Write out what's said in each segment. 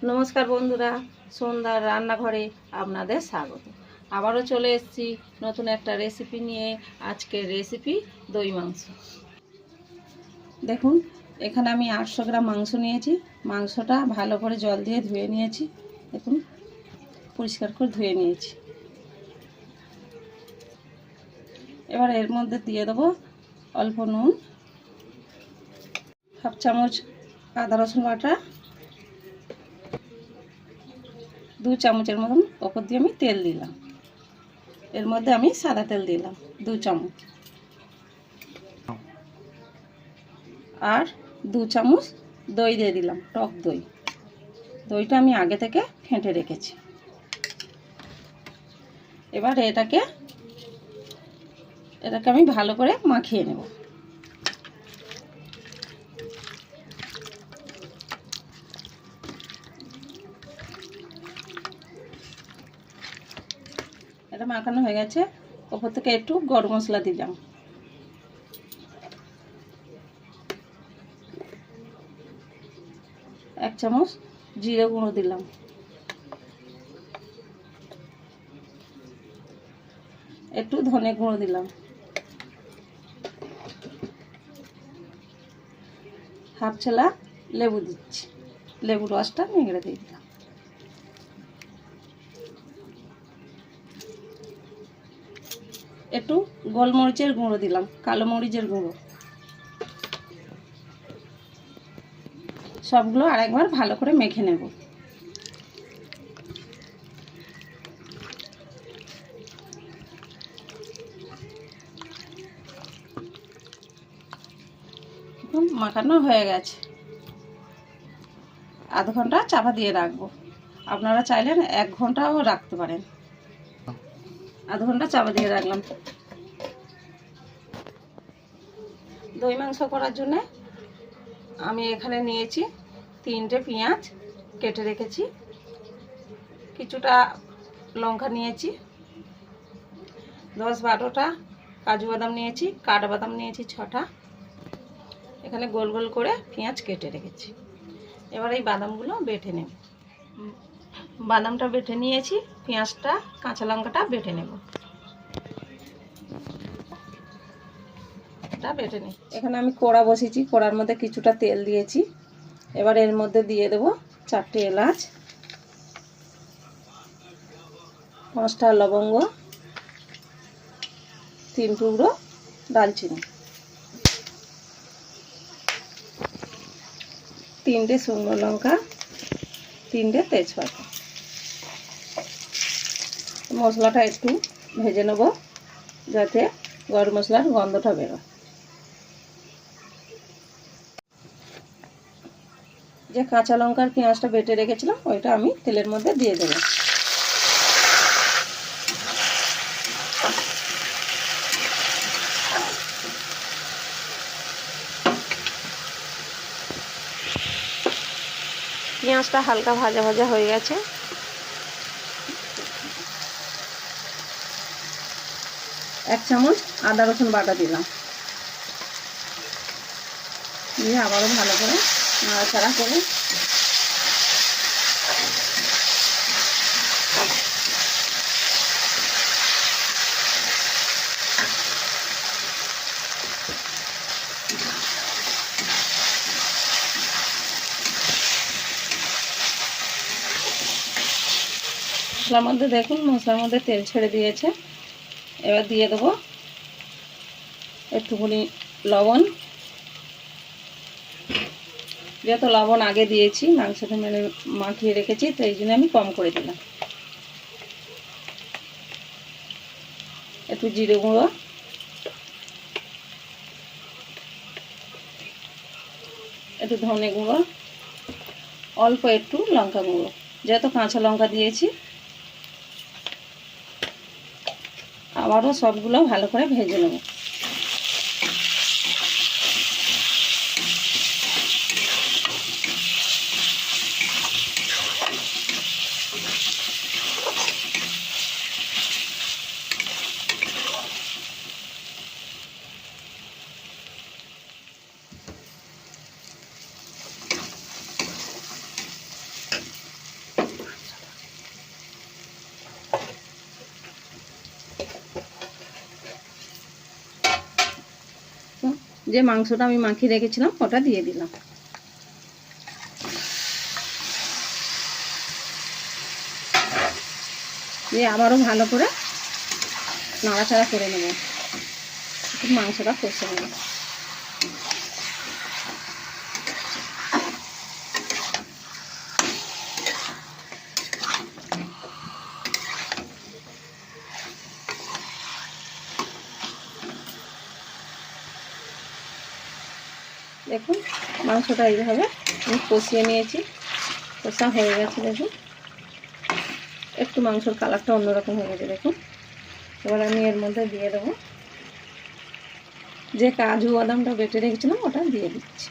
নমস্কার বন্ধুরা, সন্ধ্যার রান্নাঘরে আপনাদের স্বাগত। আবারও চলে এসেছি নতুন একটা রেসিপি নিয়ে। আজকের রেসিপি দই মাংস। দেখুন, এখানে আমি 800 গ্রাম মাংস নিয়েছি। মাংসটা ভালো করে জল দিয়ে ধুয়ে নিয়েছি। দেখুন, পরিষ্কার করে ধুয়ে নিয়েছি। এবার এর মধ্যে দিয়ে দেবো অল্প নুন, হাফ চামচ আদা রসুন বাটা, 2 চামচের মতন ওপর দিয়ে আমি তেল দিলাম। এর মধ্যে আমি সাদা তেল দিলাম 2 চামচ, আর 2 চামচ দই দিয়ে দিলাম, টক দই। দইটা আমি আগে থেকে ফেটে রেখেছি। এবার এটাকে আমি ভালো করে মাখিয়ে নেব। এটা মাখানো হয়ে গেছে। ওপর থেকে একটু গরম মশলা দিলাম, এক চামচ জিরে গুঁড়ো দিলাম, একটু ধনে গুঁড়ো দিলাম, হাফ ছেলা লেবু দিচ্ছি, লেবুর রসটা নিংড়ে দিয়ে দিলাম। একটু গোলমরিচের গুঁড়ো দিলাম, কালো মরিচের গুঁড়ো। সবগুলো আরেকবার ভালো করে মেখে নেব। মাখানো হয়ে গেছে। আধ ঘন্টা চাপা দিয়ে রাখবো। আপনারা চাইলেন 1 ঘন্টাও রাখতে পারেন। আধ ঘন্টা চাপা দিয়ে রাখলাম। দই মাংস করার জন্য আমি এখানে নিয়েছি 3টে পেঁয়াজ কেটে রেখেছি, কিছুটা লঙ্কা নিয়েছি, 10-12টা কাজু বাদাম নিয়েছি, কাঠবাদাম নিয়েছি 6টা। এখানে গোল গোল করে পেঁয়াজ কেটে রেখেছি। এবার এই বাদামগুলো বেটে নেব। বাদামটা বেটে নিয়েছি, পেঁয়াজটা কাঁচা লঙ্কাটা বেটে নেব। এটা বেটে নিই। এখানে আমি কড়া বসিয়েছি, কড়ার মধ্যে কিছুটা তেল দিয়েছি। এবার এর মধ্যে দিয়ে দেব 4টে এলাচ, 5টা লবঙ্গ, 3 টুকরো দালচিনি, 3টে শুকনো লঙ্কা, 3টে তেজপাতা। মশলাটা একটু ভেজে নেব যাতে গরম মশলার গন্ধটা বেরোয়। যে কাঁচা লঙ্কার পেঁয়াজটা বেটে রেখেছিলাম ওইটা আমি তেলের মধ্যে দিয়ে দেব। পেঁয়াজটা হালকা ভাজা ভাজা হয়ে গেছে। এক চামচ আদা রসুন বাটা দিলাম, দিয়ে আবারও ভালো করে নাড়াচাড়া করে মশলার মধ্যে, দেখুন মশলার মধ্যে তেল ছেড়ে দিয়েছে। এবার দিয়ে দেবো একটুখানি লবণ। যেহেতু লবণ আগে দিয়েছি, মাংসটা মানে মাখিয়ে রেখেছি, তো এই জন্য আমি কম করে দিলাম। একটু জিরে গুঁড়ো, একটু ধনে গুঁড়ো, অল্প একটু লঙ্কা গুঁড়ো, যেহেতু কাঁচা লঙ্কা দিয়েছি। আবারও সবগুলো ভালো করে ভেজে নেব। যে মাংসটা আমি মাখিয়ে রেখেছিলাম ওটা দিয়ে দিলাম। দিয়ে আবারও ভালো করে নাড়াচাড়া করে নেব, মাংসটা কষে নেব। দেখুন মাংসটা এইভাবে আমি কষিয়ে নিয়েছি, কষা হয়ে গেছে। দেখুন একটু মাংসর কালারটা অন্যরকম হয়ে গেছে। দেখুন এবার আমি এর মধ্যে দিয়ে দেবো যে কাজু বাদামটা বেটে রেখেছিলাম ওটা দিয়ে দিচ্ছি।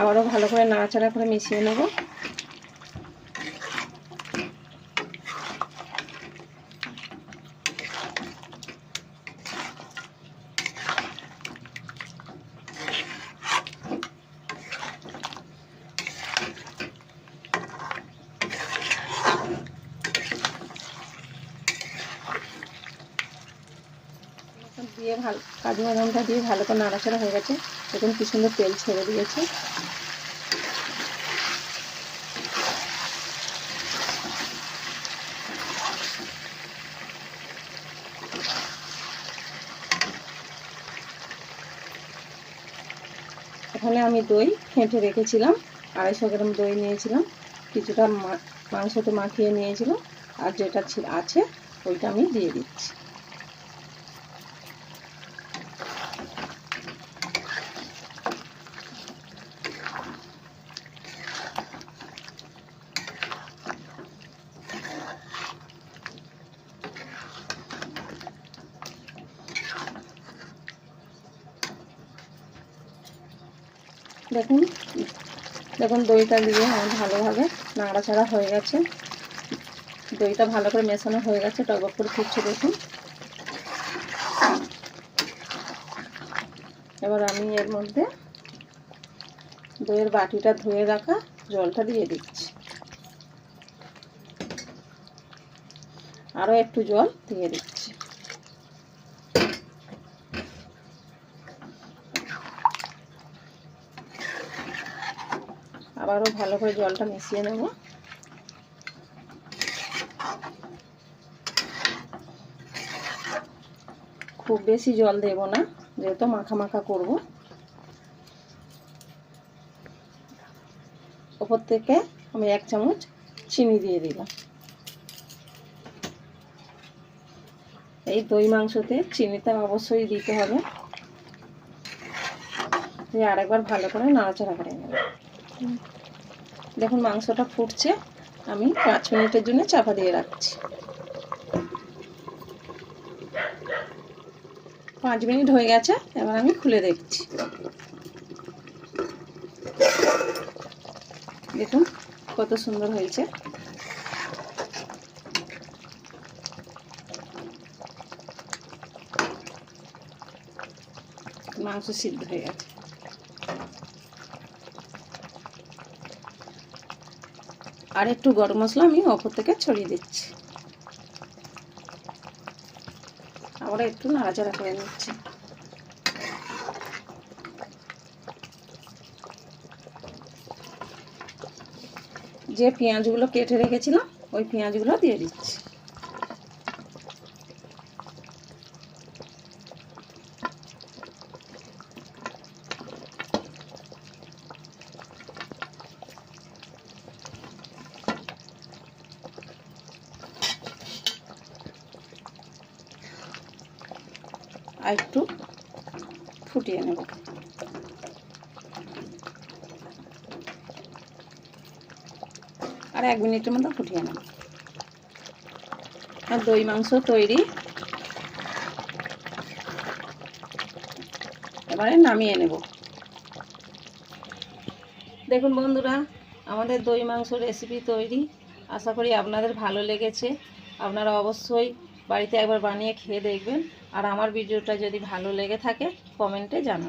আবারও ভালো করে নাড়াচাড়া করে মিশিয়ে নেব। দিয়ে ভালো কাজু বাদামটা দিয়ে ভালো করে নাড়াচাড়া হয়ে গেছে। দেখুন কি সুন্দর তেল ছেড়ে দিয়েছে। এখানে আমি দই ফেটে রেখেছিলাম, 250 গ্রাম দই নিয়েছিলাম, কিছুটা মাংসতে মাখিয়ে নিয়েছিলাম, আর যেটা আছে ওইটা আমি দিয়ে দিচ্ছি। দেখুন দেখুন দইটা দিয়ে আমার ভালোভাবে নাড়াচাড়া হয়ে গেছে। দইটা ভালো করে মেশানো হয়ে গেছে, টকবক করে ফুটছে। দেখুন এবার আমি এর মধ্যে দইয়ের বাটিটা ধুয়ে রাখা জলটা দিয়ে দিচ্ছি। আরও একটু জল দিয়ে দিচ্ছি। আবারও ভালো করে জলটা মিশিয়ে নেব। খুব বেশি জল দেব না, যেহেতু মাখা মাখা করব। ওপর থেকে আমি 1 চামচ চিনি দিয়ে দিলাম। এই দই মাংসতে চিনিটা অবশ্যই দিতে হবে। দিয়ে আরেকবার ভালো করে নাড়াচাড়া করে নেব। দেখুন মাংসটা ফুটছে, আমি 5 মিনিটের জন্য চাপা দিয়ে রাখছি। 5 মিনিট হয়ে গেছে, এবার আমি খুলে দেখছি। দেখুন কত সুন্দর হয়েছে। মাংস সিদ্ধ হয়ে গেছে। আর একটু গরম মশলা আমি ওপর থেকে ছড়িয়ে দিচ্ছি। আবার একটু নাড়াচাড়া করে নিচ্ছি। যে পেঁয়াজগুলো কেটে রেখেছিলাম ওই পেঁয়াজগুলো দিয়ে দিচ্ছি। আর একটু ফুটিয়ে নেব। আর 1 মিনিটের মতো ফুটিয়ে নেব। আর দই মাংস তৈরি। এবারে নামিয়ে নেব। দেখুন বন্ধুরা, আমাদের দই মাংস রেসিপি তৈরি। আশা করি আপনাদের ভালো লেগেছে। আপনারা অবশ্যই বাড়িতে একবার বানিয়ে খেয়ে দেখবেন। আর আমার ভিডিওটা যদি ভালো লেগে থাকে কমেন্টে জানান।